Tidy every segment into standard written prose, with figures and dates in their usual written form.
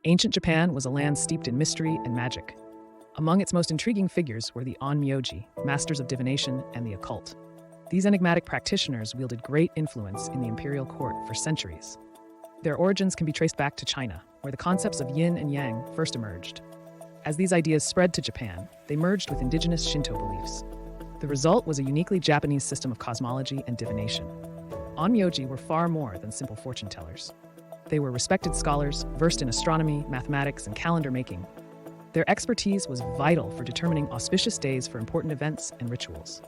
Ancient Japan was a land steeped in mystery and magic. Among its most intriguing figures were the Onmyoji, masters of divination and the occult. These enigmatic practitioners wielded great influence in the imperial court for centuries. Their origins can be traced back to China, where the concepts of yin and yang first emerged. As these ideas spread to Japan, they merged with indigenous Shinto beliefs. The result was a uniquely Japanese system of cosmology and divination. Onmyoji were far more than simple fortune tellers. They were respected scholars, versed in astronomy, mathematics, and calendar making. Their expertise was vital for determining auspicious days for important events and rituals.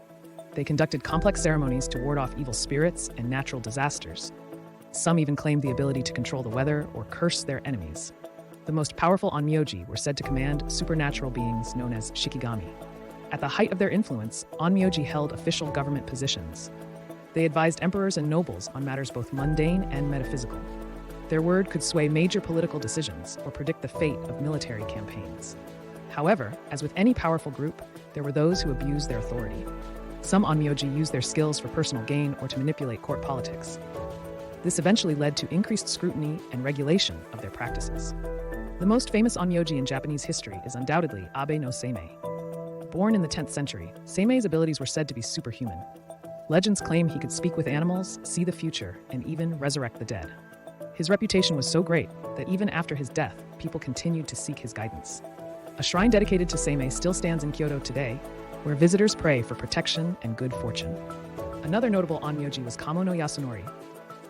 They conducted complex ceremonies to ward off evil spirits and natural disasters. Some even claimed the ability to control the weather or curse their enemies. The most powerful Onmyoji were said to command supernatural beings known as shikigami. At the height of their influence, Onmyoji held official government positions. They advised emperors and nobles on matters both mundane and metaphysical. Their word could sway major political decisions or predict the fate of military campaigns. However, as with any powerful group, there were those who abused their authority. Some Onmyoji used their skills for personal gain or to manipulate court politics. This eventually led to increased scrutiny and regulation of their practices. The most famous Onmyoji in Japanese history is undoubtedly Abe no Seimei. Born in the 10th century, Seimei's abilities were said to be superhuman. Legends claim he could speak with animals, see the future, and even resurrect the dead. His reputation was so great that even after his death, people continued to seek his guidance. A shrine dedicated to Seimei still stands in Kyoto today, where visitors pray for protection and good fortune. Another notable Onmyoji was Kamo no Yasunori.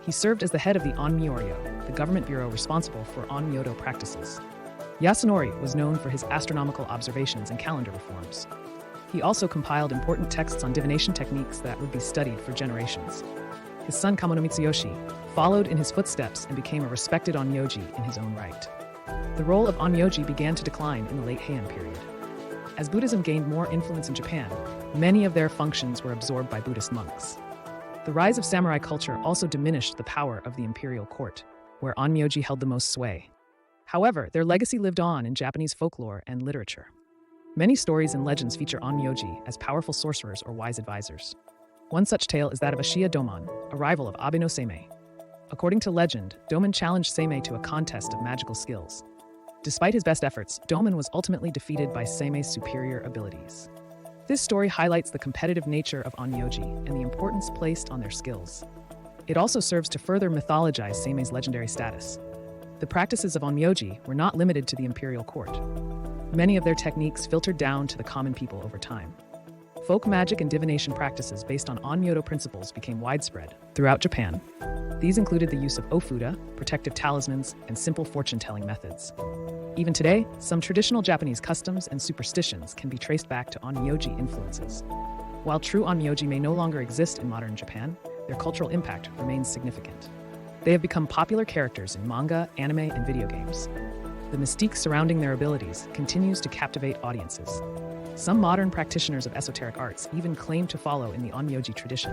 He served as the head of the Onmyoryo, the government bureau responsible for Onmyodo practices. Yasunori was known for his astronomical observations and calendar reforms. He also compiled important texts on divination techniques that would be studied for generations. His son Kamo no Mitsuyoshi followed in his footsteps and became a respected Onmyoji in his own right. The role of Onmyoji began to decline in the late Heian period. As Buddhism gained more influence in Japan, many of their functions were absorbed by Buddhist monks. The rise of samurai culture also diminished the power of the imperial court, where Onmyoji held the most sway. However, their legacy lived on in Japanese folklore and literature. Many stories and legends feature Onmyoji as powerful sorcerers or wise advisors. One such tale is that of Ashiya Domon, a rival of Abe no Seimei. According to legend, Domon challenged Seimei to a contest of magical skills. Despite his best efforts, Domon was ultimately defeated by Seimei's superior abilities. This story highlights the competitive nature of Onmyoji and the importance placed on their skills. It also serves to further mythologize Seimei's legendary status. The practices of Onmyoji were not limited to the imperial court. Many of their techniques filtered down to the common people over time. Folk magic and divination practices based on Onmyodo principles became widespread throughout Japan. These included the use of ofuda, protective talismans, and simple fortune-telling methods. Even today, some traditional Japanese customs and superstitions can be traced back to Onmyoji influences. While true Onmyoji may no longer exist in modern Japan, their cultural impact remains significant. They have become popular characters in manga, anime, and video games. The mystique surrounding their abilities continues to captivate audiences. Some modern practitioners of esoteric arts even claim to follow in the Onmyoji tradition,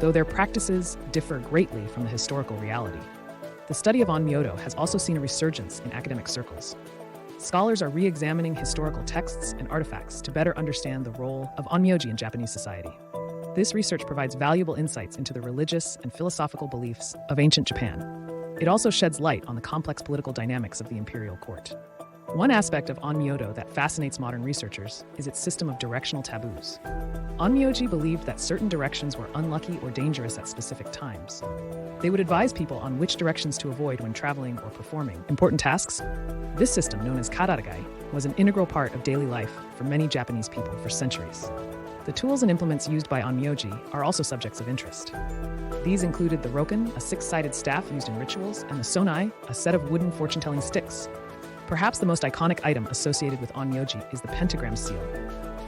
though their practices differ greatly from the historical reality. The study of Onmyodo has also seen a resurgence in academic circles. Scholars are re-examining historical texts and artifacts to better understand the role of Onmyoji in Japanese society. This research provides valuable insights into the religious and philosophical beliefs of ancient Japan. It also sheds light on the complex political dynamics of the imperial court. One aspect of Onmyodo that fascinates modern researchers is its system of directional taboos. Onmyoji believed that certain directions were unlucky or dangerous at specific times. They would advise people on which directions to avoid when traveling or performing important tasks. This system, known as karadagai, was an integral part of daily life for many Japanese people for centuries. The tools and implements used by Onmyoji are also subjects of interest. These included the roken, a six-sided staff used in rituals, and the sonai, a set of wooden fortune-telling sticks. Perhaps the most iconic item associated with Onmyoji is the pentagram seal.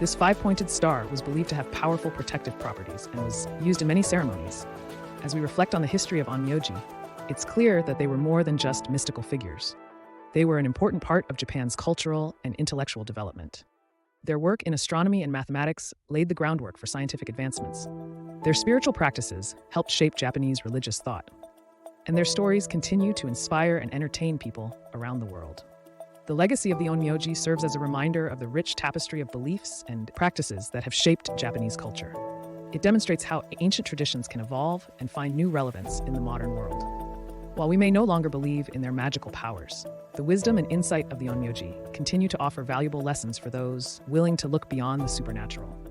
This five-pointed star was believed to have powerful protective properties and was used in many ceremonies. As we reflect on the history of Onmyoji, it's clear that they were more than just mystical figures. They were an important part of Japan's cultural and intellectual development. Their work in astronomy and mathematics laid the groundwork for scientific advancements. Their spiritual practices helped shape Japanese religious thought. And their stories continue to inspire and entertain people around the world. The legacy of the Onmyoji serves as a reminder of the rich tapestry of beliefs and practices that have shaped Japanese culture. It demonstrates how ancient traditions can evolve and find new relevance in the modern world. While we may no longer believe in their magical powers, the wisdom and insight of the Onmyoji continue to offer valuable lessons for those willing to look beyond the supernatural.